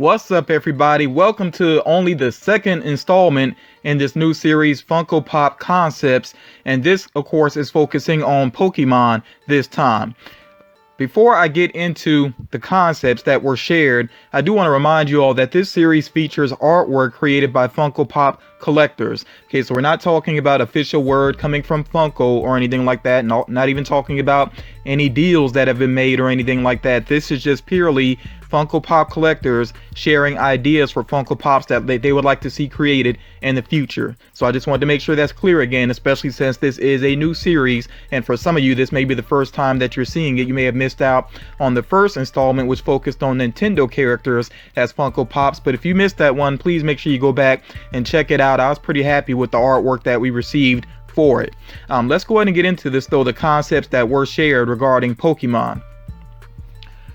What's up, everybody? Welcome to only the second installment in this new series, Funko Pop Concepts, and this, of course, is focusing on Pokemon this time. Before I get into the concepts that were shared, I do want to remind you all that this series features artwork created by Funko Pop collectors. Okay, so we're not talking about official word coming from Funko or anything like that. Not even talking about any deals that have been made or anything like that. This is just purely Funko Pop collectors sharing ideas for Funko Pops that they would like to see created in the future. So I just wanted to make sure that's clear again, especially since this is a new series, and for some of you this may be the first time that you're seeing it. You may have missed out on the first installment, which focused on Nintendo characters as Funko Pops, but if you missed that one, please make sure you go back and check it out. I was pretty happy with the artwork that we received for it. Let's go ahead and get into this though, the concepts that were shared regarding Pokemon.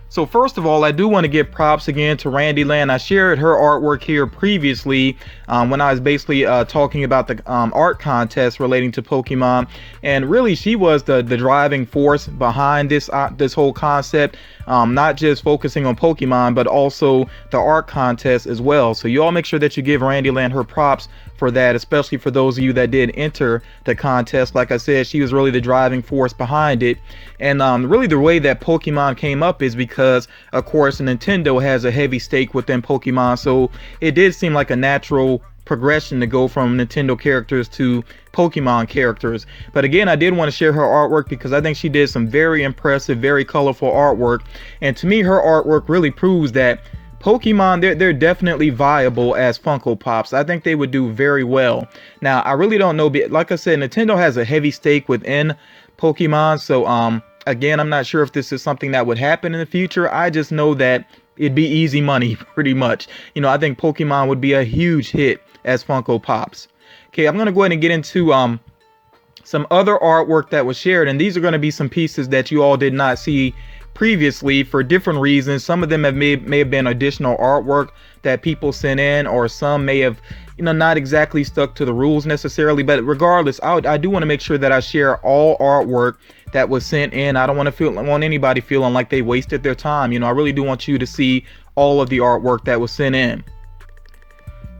So first of all, I do want to give props again to Randyland. I shared her artwork here previously when I was basically talking about the art contest relating to Pokemon, and really she was the driving force behind this whole concept, not just focusing on Pokemon but also the art contest as well. So you all make sure that you give Randyland her props for that, especially for those of you that did enter the contest. Like I said, she was really the driving force behind it. And really the way that Pokemon came up is because, of course, Nintendo has a heavy stake within Pokemon, so it did seem like a natural progression to go from Nintendo characters to Pokemon characters. But again, I did want to share her artwork because I think she did some very impressive, very colorful artwork, and to me her artwork really proves that Pokemon, they're definitely viable as Funko Pops. I think they would do very well. Now, I really don't know, like I said, Nintendo has a heavy stake within Pokemon, so again, I'm not sure if this is something that would happen in the future. I just know that it'd be easy money pretty much. You know, I think Pokemon would be a huge hit as Funko Pops. Okay, I'm gonna go ahead and get into some other artwork that was shared, and these are going to be some pieces that you all did not see previously for different reasons. Some of them may have been additional artwork that people sent in, or some may have, you know, not exactly stuck to the rules necessarily. But regardless, I do want to make sure that I share all artwork that was sent in. I don't want anybody feeling like they wasted their time. You know, I really do want you to see all of the artwork that was sent in.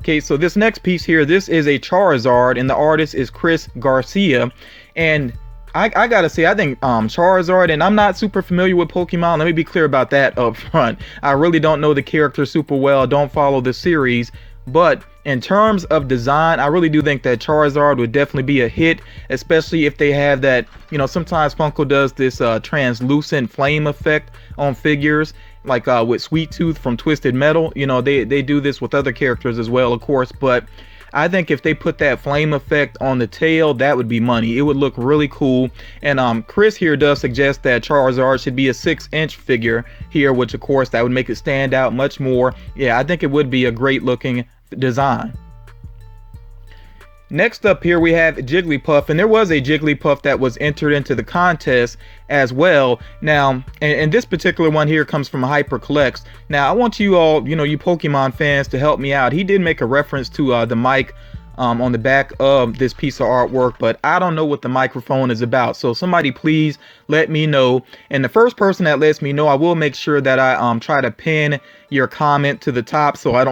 Okay, so this next piece here, this is a Charizard, and the artist is Garcia. And I gotta say, I think Charizard, and I'm not super familiar with Pokemon, let me be clear about that up front. I really don't know the character super well, don't follow the series, but in terms of design, I really do think that Charizard would definitely be a hit, especially if they have that, you know, sometimes Funko does this translucent flame effect on figures, like with Sweet Tooth from Twisted Metal. You know, they do this with other characters as well, of course, but I think if they put that flame effect on the tail, that would be money. It would look really cool. And Chris here does suggest that Charizard should be a 6-inch figure here, which of course that would make it stand out much more. Yeah, I think it would be a great looking design. Next up here we have Jigglypuff, and there was a Jigglypuff that was entered into the contest as well. Now, and this particular one here comes from HyperCollects. Now, I want you all, you know, you Pokemon fans, to help me out. He did make a reference to the mic on the back of this piece of artwork, but I don't know what the microphone is about, so somebody please let me know. And the first person that lets me know, I will make sure that I try to pin your comment to the top, so I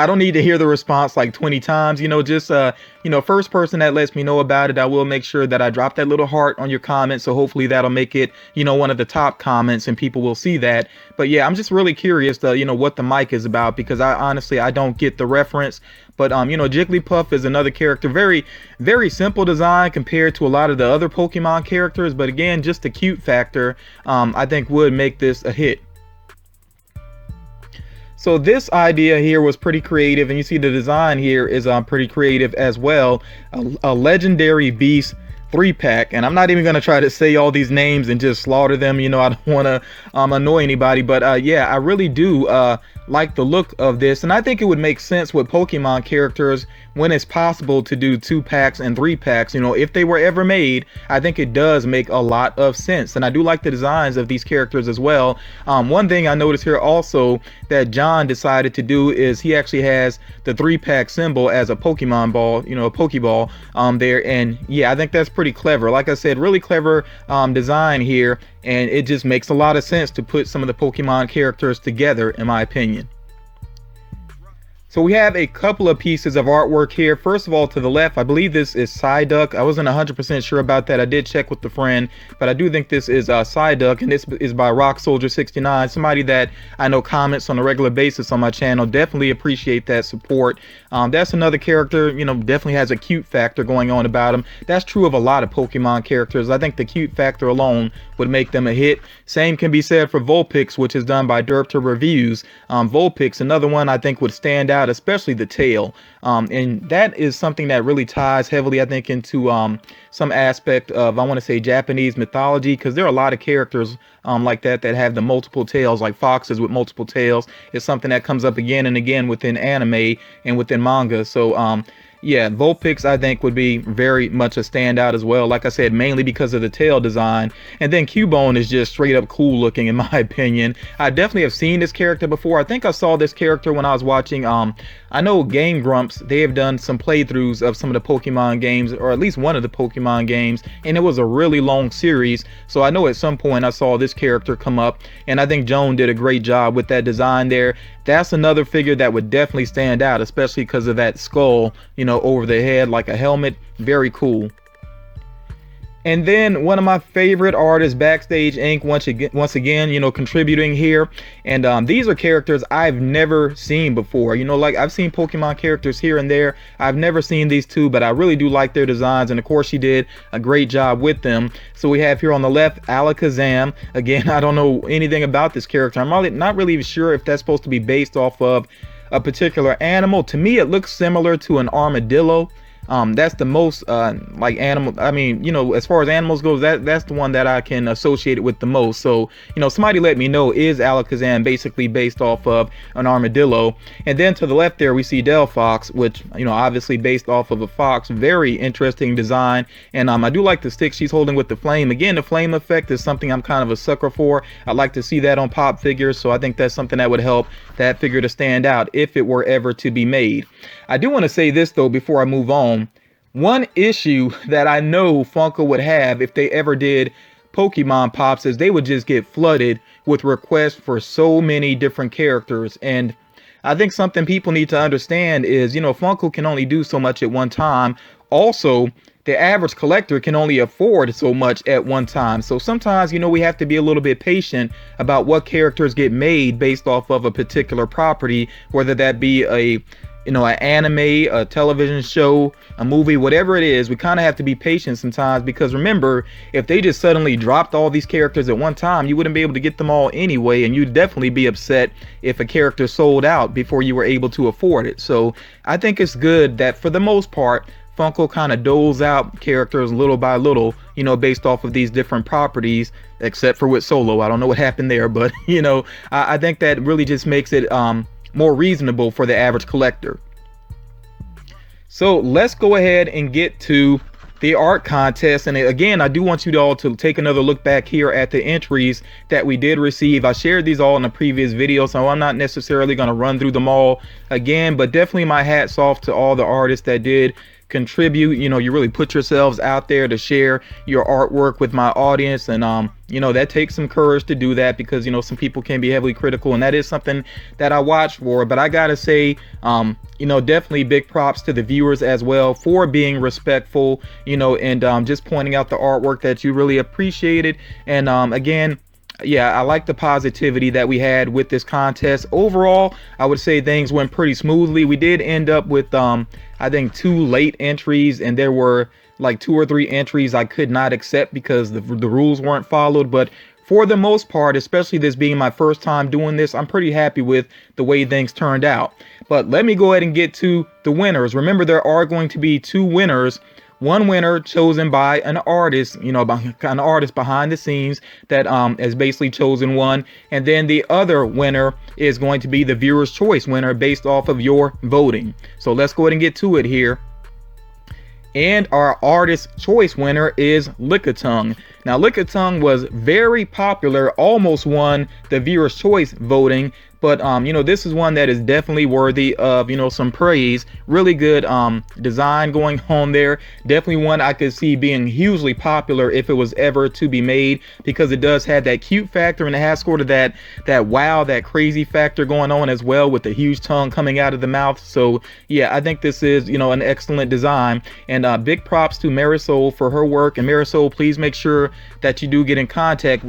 don't need to hear the response like 20 times. You know, just you know, first person that lets me know about it, I will make sure that I drop that little heart on your comment, so hopefully that'll make it, you know, one of the top comments and people will see that. But yeah, I'm just really curious to, you know, what the mic is about, because I honestly don't get the reference. But you know, Jigglypuff is another character, very, very simple design compared to a lot of the other Pokemon characters, but again, just the cute factor I think would make this a hit. So this idea here was pretty creative, and you see the design here is pretty creative as well. A legendary beast 3-pack, and I'm not even going to try to say all these names and just slaughter them. You know, I don't want to annoy anybody, but yeah, I really do like the look of this, and I think it would make sense with Pokemon characters when it's possible to do 2-packs and 3-packs. You know, if they were ever made, I think it does make a lot of sense, and I do like the designs of these characters as well. One thing I noticed here also that John decided to do is he actually has the 3-pack symbol as a Pokemon ball, you know, a Pokeball there, and yeah, I think that's pretty clever. Like I said, really clever design here, and it just makes a lot of sense to put some of the Pokemon characters together, in my opinion. So we have a couple of pieces of artwork here. First of all, to the left, I believe this is Psyduck. I wasn't 100% sure about that. I did check with the friend, but I do think this is Psyduck, and this is by Rock Soldier 69, somebody that I know comments on a regular basis on my channel. Definitely appreciate that support. That's another character, you know, definitely has a cute factor going on about him. That's true of a lot of Pokemon characters. I think the cute factor alone would make them a hit. Same can be said for Vulpix, which is done by Derpter Reviews. Vulpix, another one I think would stand out, especially the tail. And that is something that really ties heavily, I think, into some aspect of, I want to say, Japanese mythology, because there are a lot of characters like that have the multiple tails, like foxes with multiple tails. It's something that comes up again and again within anime and within manga. So yeah, Vulpix I think would be very much a standout as well. Like I said, mainly because of the tail design. And then Cubone is just straight up cool looking in my opinion. I definitely have seen this character before. I think I saw this character when I was watching, I know Game Grumps, they have done some playthroughs of some of the Pokemon games, or at least one of the Pokemon games, and it was a really long series. So I know at some point I saw this character come up, and I think Joan did a great job with that design there. That's another figure that would definitely stand out, especially because of that skull, you know, over the head like a helmet. Very cool. And then one of my favorite artists, Backstage Inc., once again, you know, contributing here. And these are characters I've never seen before. You know, like I've seen Pokemon characters here and there. I've never seen these two, but I really do like their designs. And of course, she did a great job with them. So we have here on the left, Alakazam. Again, I don't know anything about this character. I'm not really sure if that's supposed to be based off of a particular animal. To me, it looks similar to an armadillo. That's the most like animal, I mean, you know, as far as animals goes, that's the one that I can associate it with the most. So, you know, somebody let me know, is Alakazam basically based off of an armadillo? And then to the left there we see Delphox, which, you know, obviously based off of a fox. Very interesting design. And I do like the stick she's holding with the flame. Again, the flame effect is something I'm kind of a sucker for. I'd like to see that on pop figures, so I think that's something that would help that figure to stand out if it were ever to be made. I do want to say this though before I move on. One issue that I know Funko would have if they ever did Pokemon Pops is they would just get flooded with requests for so many different characters. And I think something people need to understand is, you know, Funko can only do so much at one time. Also, the average collector can only afford so much at one time. So sometimes, you know, we have to be a little bit patient about what characters get made based off of a particular property, whether that be a, you know, an anime, a television show, a movie, whatever it is. We kind of have to be patient sometimes, because remember, if they just suddenly dropped all these characters at one time, you wouldn't be able to get them all anyway, and you'd definitely be upset if a character sold out before you were able to afford it. So I think it's good that for the most part, Funko kind of doles out characters little by little, you know, based off of these different properties, except for with Solo. I don't know what happened there, but, you know, I think that really just makes it more reasonable for the average collector. So let's go ahead and get to the art contest. And again, I do want you all to take another look back here at the entries that we did receive. I shared these all in a previous video, so I'm not necessarily going to run through them all again, but definitely my hats off to all the artists that did contribute. You know, you really put yourselves out there to share your artwork with my audience, and you know, that takes some courage to do that, because, you know, some people can be heavily critical, and that is something that I watch for. But I gotta say, you know, definitely big props to the viewers as well for being respectful, you know, and just pointing out the artwork that you really appreciated. And again, yeah, I like the positivity that we had with this contest. Overall, I would say things went pretty smoothly. We did end up with I think 2 late entries, and there were like 2 or 3 entries I could not accept because the rules weren't followed. But for the most part, especially this being my first time doing this, I'm pretty happy with the way things turned out. But let me go ahead and get to the winners. Remember, there are going to be 2 winners. One winner chosen by an artist, you know, an artist behind the scenes that has basically chosen one. And then the other winner is going to be the viewer's choice winner based off of your voting. So let's go ahead and get to it here. And our artist choice winner is Lickitung. Now, Lickitung was very popular, almost won the viewer's choice voting. But this is one that is definitely worthy of some praise. Really good design going on there. Definitely one I could see being hugely popular if it was ever to be made, because it does have that cute factor, and it has sort of that wow, that crazy factor going on as well, with the huge tongue coming out of the mouth. So yeah, I think this is an excellent design, and big props to Marisol for her work. And Marisol, please make sure that you do get in contact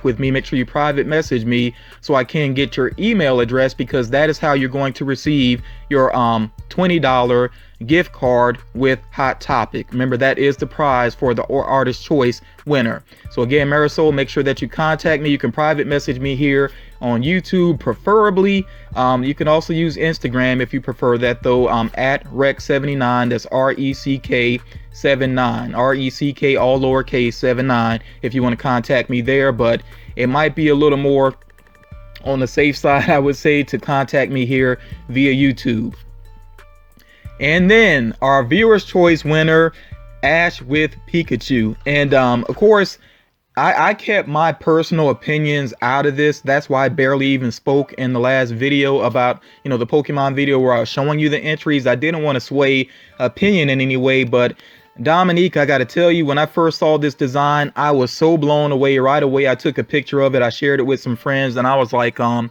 with me. Make sure you private message me so I can get your email address, because that is how you're going to receive your $20 gift card with Hot Topic. Remember, that is the prize for the Artist Choice winner. So again, Marisol, make sure that you contact me. You can private message me here on YouTube, preferably. You can also use Instagram if you prefer that, though. At Rec79. That's RECK79. RECK all lowercase 79 if you want to contact me there. But it might be a little more on the safe side, I would say, to contact me here via YouTube. And then our viewer's choice winner, Ash with Pikachu. And of course, I kept my personal opinions out of this. That's why I barely even spoke in the last video about, the Pokemon video where I was showing you the entries. I didn't want to sway opinion in any way, but Dominique, I got to tell you, when I first saw this design, I was so blown away. Right away, I took a picture of it. I shared it with some friends, and I was like, and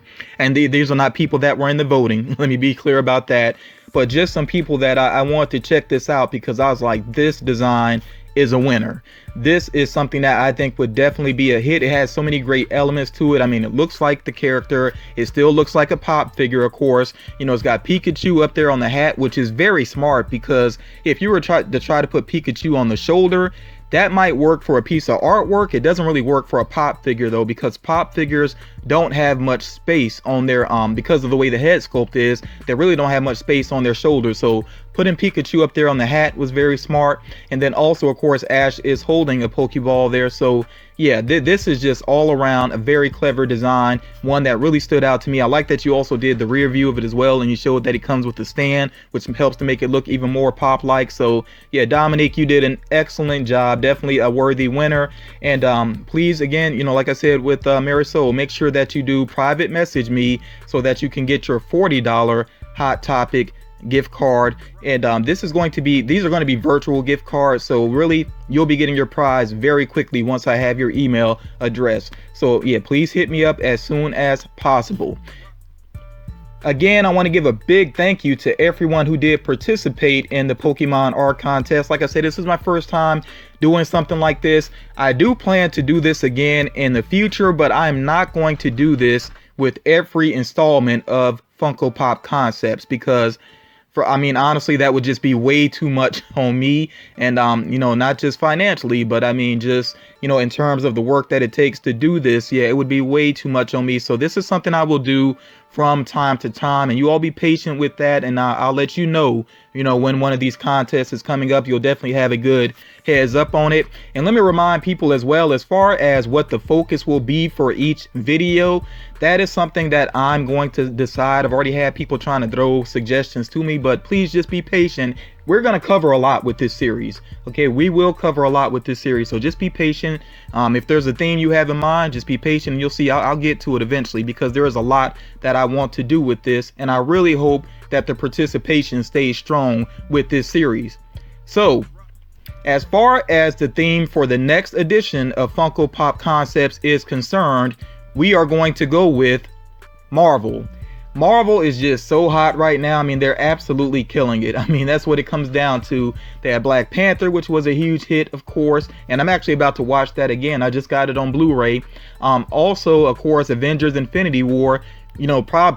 these are not people that were in the voting. Let me be clear about that. But just some people that I want to check this out, because I was like, this design is a winner. This is something that I think would definitely be a hit. It has so many great elements to it. I mean, it looks like the character. It still looks like a pop figure, of course. It's got Pikachu up there on the hat, which is very smart, because if you were to try to put Pikachu on the shoulder, that might work for a piece of artwork. It doesn't really work for a pop figure, though, because pop figures don't have much space on their because of the way the head sculpt is. They really don't have much space on their shoulders. So putting Pikachu up there on the hat was very smart. And then also, of course, Ash is holding a Pokeball there. So yeah, this is just all around a very clever design, one that really stood out to me. I like that you also did the rear view of it as well, and you showed that it comes with the stand, which helps to make it look even more pop-like. So yeah, Dominique, you did an excellent job. Definitely a worthy winner. And please, again, like I said with Marisol, make sure that you do private message me so that you can get your $40 Hot Topic gift card. And these are going to be virtual gift cards, so really you'll be getting your prize very quickly once I have your email address. So yeah, please hit me up as soon as possible. Again, I want to give a big thank you to everyone who did participate in the Pokemon art contest. Like I said, this is my first time doing something like this. I do plan to do this again in the future, but I'm not going to do this with every installment of Funko Pop Concepts, because honestly, that would just be way too much on me. And, not just financially, but just, in terms of the work that it takes to do this. Yeah, it would be way too much on me. So this is something I will do from time to time, and you all be patient with that. And I'll let you know, when one of these contests is coming up. You'll definitely have a good heads up on it. And let me remind people as well, as far as what the focus will be for each video, that is something that I'm going to decide. I've already had people trying to throw suggestions to me, but please just be patient. We're going to cover a lot with this series. Okay, we will cover a lot with this series, so just be patient. If there's a theme you have in mind, just be patient, and you'll see I'll get to it eventually, because there is a lot that I want to do with this, and I really hope that the participation stays strong with this series. So as far as the theme for the next edition of Funko Pop Concepts is concerned, we are going to go with Marvel. Marvel is just so hot right now. They're absolutely killing it. That's what it comes down to. They had Black Panther, which was a huge hit, of course, and I'm actually about to watch that again. I just got it on Blu-ray. Also, of course, Avengers Infinity War,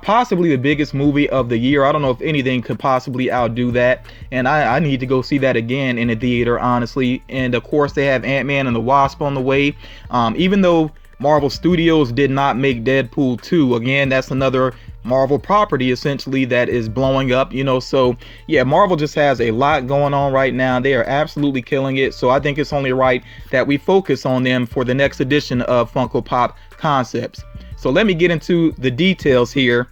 possibly the biggest movie of the year. I don't know if anything could possibly outdo that, and I need to go see that again in the theater, honestly. And of course, they have Ant-Man and the Wasp on the way. Even though Marvel Studios did not make Deadpool 2, again, that's another Marvel property essentially that is blowing up, so yeah, Marvel just has a lot going on right now. They are absolutely killing it, so I think it's only right that we focus on them for the next edition of Funko Pop Concepts. So let me get into the details here.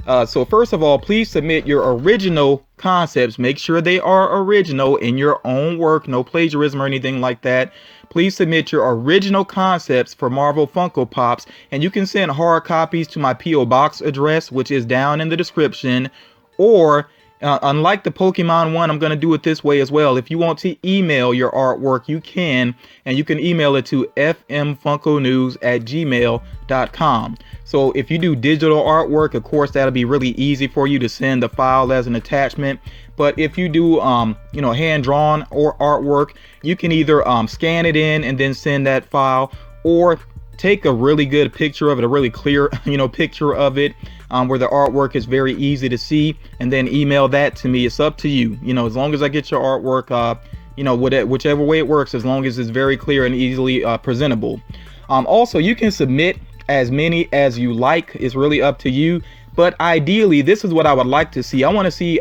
So first of all, please submit your original concepts. Make sure they are original in your own work, no plagiarism or anything like that. Please submit your original concepts for Marvel Funko Pops, and you can send hard copies to my P.O. Box address, which is down in the description. Or unlike the Pokemon one, I'm going to do it this way as well. If you want to email your artwork, you can, and you can email it to fmfunkonews@gmail.com. So if you do digital artwork, of course, that'll be really easy for you to send the file as an attachment. But if you do, hand-drawn or artwork, you can either scan it in and then send that file, or take a really good picture of it, a really clear, picture of it, where the artwork is very easy to see, and then email that to me. It's up to you. As long as I get your artwork, whichever way it works, as long as it's very clear and easily presentable. Also, you can submit as many as you like. It's really up to you. But ideally, this is what I would like to see. I want to see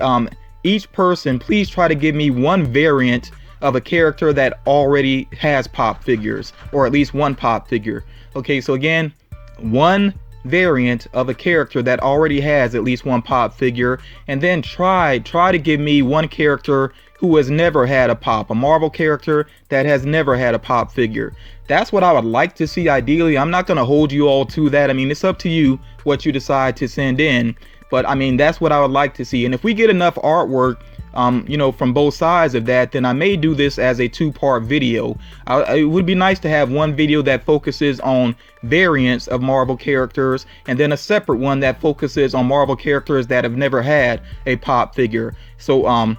each person, please try to give me one variant of a character that already has pop figures, or at least one pop figure. Okay, so again, one variant of a character that already has at least one pop figure, and then try to give me one character who has never had a pop, a Marvel character that has never had a pop figure. That's what I would like to see ideally. I'm not going to hold you all to that. I mean, it's up to you what you decide to send in, but I mean, that's what I would like to see. And if we get enough artwork, from both sides of that, then I may do this as a two-part video. It would be nice to have one video that focuses on variants of Marvel characters, and then a separate one that focuses on Marvel characters that have never had a pop figure. So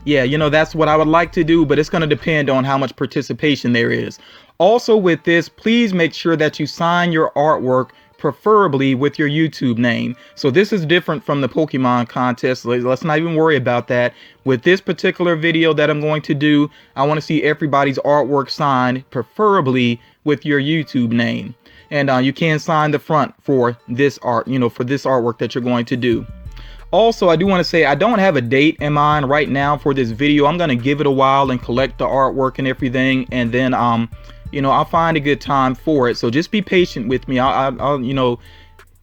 yeah, that's what I would like to do, but it's going to depend on how much participation there is. Also with this, please make sure that you sign your artwork preferably with your YouTube name. So this is different from the Pokemon contest. Let's not even worry about that. With this particular video that I'm going to do, I want to see everybody's artwork signed, preferably with your YouTube name. And you can sign the front for this art, for this artwork that you're going to do. Also, I do want to say I don't have a date in mind right now for this video. I'm going to give it a while and collect the artwork and everything, and then I'll find a good time for it. So just be patient with me. I'll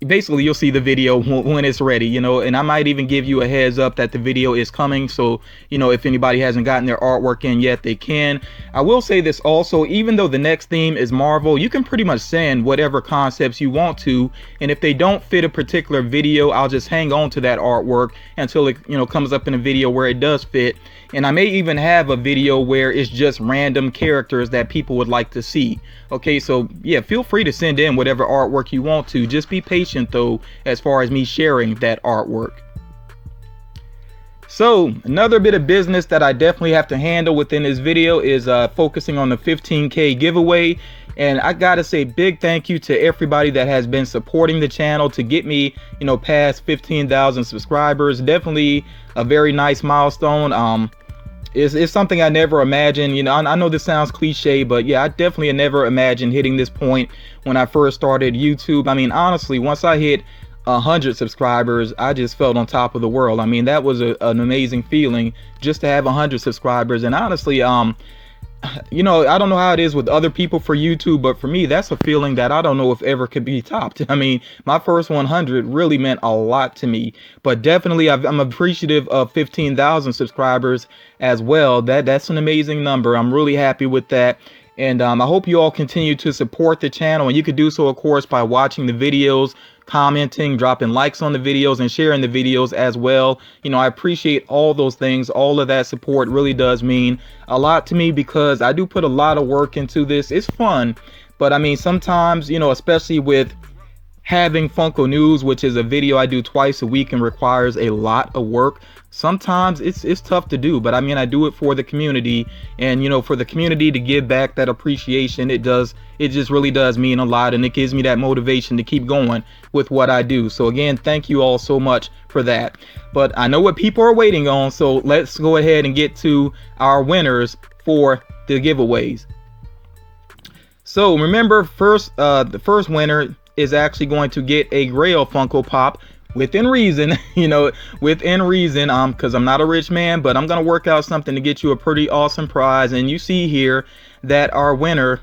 basically you'll see the video when it's ready, and I might even give you a heads up that the video is coming. So, if anybody hasn't gotten their artwork in yet, they can. I will say this also, even though the next theme is Marvel, you can pretty much send whatever concepts you want to. And if they don't fit a particular video, I'll just hang on to that artwork until it, comes up in a video where it does fit. And I may even have a video where it's just random characters that people would like to see. Okay, so yeah, feel free to send in whatever artwork you want to. Just be patient though, as far as me sharing that artwork. So another bit of business that I definitely have to handle within this video is focusing on the 15K giveaway. And I gotta say big thank you to everybody that has been supporting the channel to get me, past 15,000 subscribers. Definitely a very nice milestone. It's something I never imagined. I know this sounds cliche, but yeah, I definitely never imagined hitting this point when I first started YouTube. I mean, honestly, once I hit 100 subscribers, I just felt on top of the world. I mean, that was an amazing feeling just to have 100 subscribers. And honestly, I don't know how it is with other people for YouTube, but for me, that's a feeling that I don't know if ever could be topped. I mean, my first 100 really meant a lot to me, but definitely I'm appreciative of 15,000 subscribers as well. That's an amazing number. I'm really happy with that. And I hope you all continue to support the channel, and you could do so, of course, by watching the videos, commenting, dropping likes on the videos, and sharing the videos as well. I appreciate all those things. All of that support really does mean a lot to me, because I do put a lot of work into this. It's fun, but I mean, sometimes, especially with having Funko News, which is a video I do twice a week and requires a lot of work, sometimes it's tough to do. But I mean, I do it for the community, and for the community to give back that appreciation, it just really does mean a lot, and it gives me that motivation to keep going with what I do. So again, thank you all so much for that. But I know what people are waiting on, so let's go ahead and get to our winners for the giveaways. So remember, the first winner is actually going to get a Grail Funko Pop, within reason, within reason, because I'm not a rich man, but I'm gonna work out something to get you a pretty awesome prize. And you see here that our winner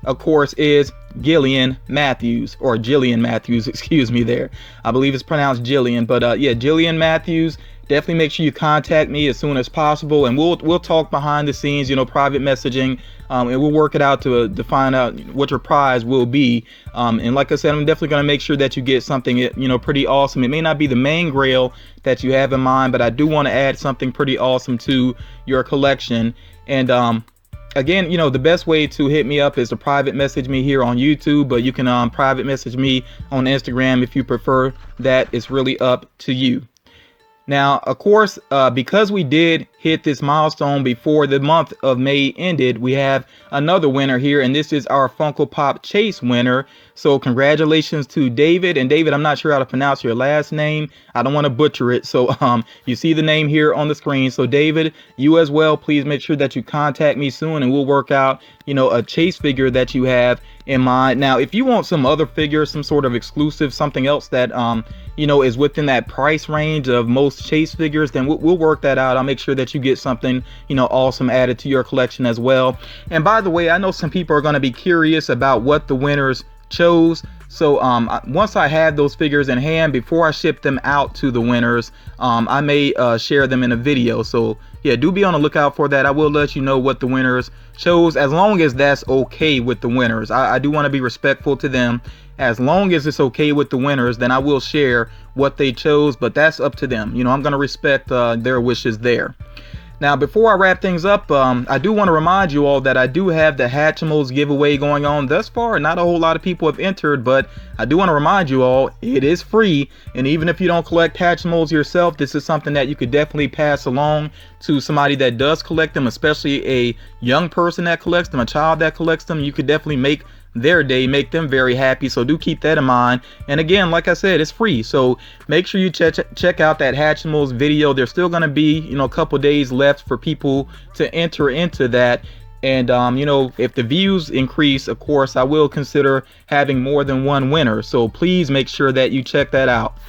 of course, is Gillian Matthews, or Jillian Matthews, excuse me there. I believe it's pronounced Jillian, but yeah, Jillian Matthews. Definitely make sure you contact me as soon as possible, and we'll talk behind the scenes, you know, private messaging, and we'll work it out to find out what your prize will be. And like I said, I'm definitely going to make sure that you get something, you know, pretty awesome. It may not be the main grail that you have in mind, but I do want to add something pretty awesome to your collection. And again, you know, the best way to hit me up is to private message me here on YouTube, but you can private message me on Instagram if you prefer. That it's really up to you. Now, of course, because we did hit this milestone before the month of May ended, we have another winner here, and this is our Funko Pop Chase winner. So congratulations to David. And David, I'm not sure how to pronounce your last name. I don't want to butcher it. So you see the name here on the screen. So David, you as well, please make sure that you contact me soon, and we'll work out, you know, a Chase figure that you have in mind. Now, if you want some other figure, some sort of exclusive, something else that you know, is within that price range of most Chase figures, then we'll work that out. I'll make sure that you get something, you know, awesome added to your collection as well. And by the way, I know some people are going to be curious about what the winners chose. So once I have those figures in hand, before I ship them out to the winners, I may share them in a video. So yeah, do be on the lookout for that. I will let you know what the winners chose, as long as that's okay with the winners. I do want to be respectful to them. As long as it's okay with the winners, then I will share what they chose, but that's up to them. You know, I'm going to respect their wishes there. Now, before I wrap things up, I do want to remind you all that I do have the Hatchimals giveaway going on. Thus far, not a whole lot of people have entered, but I do want to remind you all, it is free. And even if you don't collect Hatchimals yourself, this is something that you could definitely pass along to somebody that does collect them, especially a young person that collects them, a child that collects them. You could definitely make their day, make them very happy. So do keep that in mind. And again, like I said, it's free, so make sure you check out that Hatchimals video. There's still going to be, you know, a couple days left for people to enter into that. And you know, if the views increase, of course, I will consider having more than one winner, so please make sure that you check that out.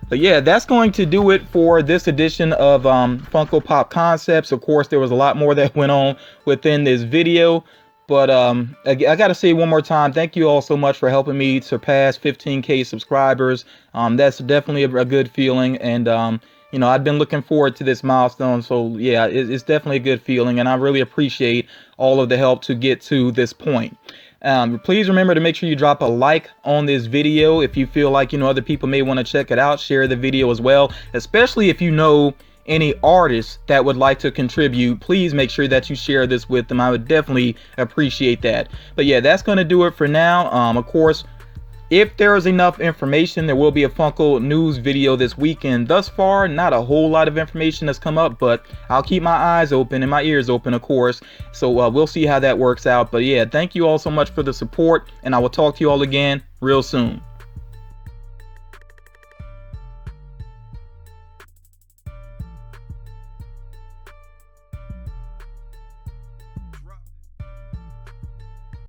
But yeah, that's going to do it for this edition of Funko Pop Concepts. Of course, there was a lot more that went on within this video. But I got to say one more time, thank you all so much for helping me surpass 15K subscribers. That's definitely a good feeling. And, you know, I've been looking forward to this milestone. So, yeah, it's definitely a good feeling. And I really appreciate all of the help to get to this point. Please remember to make sure you drop a like on this video. If you feel like, you know, other people may want to check it out, share the video as well, especially if you know any artists that would like to contribute. Please make sure that you share this with them. I would definitely appreciate that. But yeah, that's going to do it for now. Of course, if there is enough information, there will be a Funko news video this weekend. Thus far, not a whole lot of information has come up, but I'll keep my eyes open and my ears open, of course. So we'll see how that works out. But yeah, thank you all so much for the support, and I will talk to you all again real soon.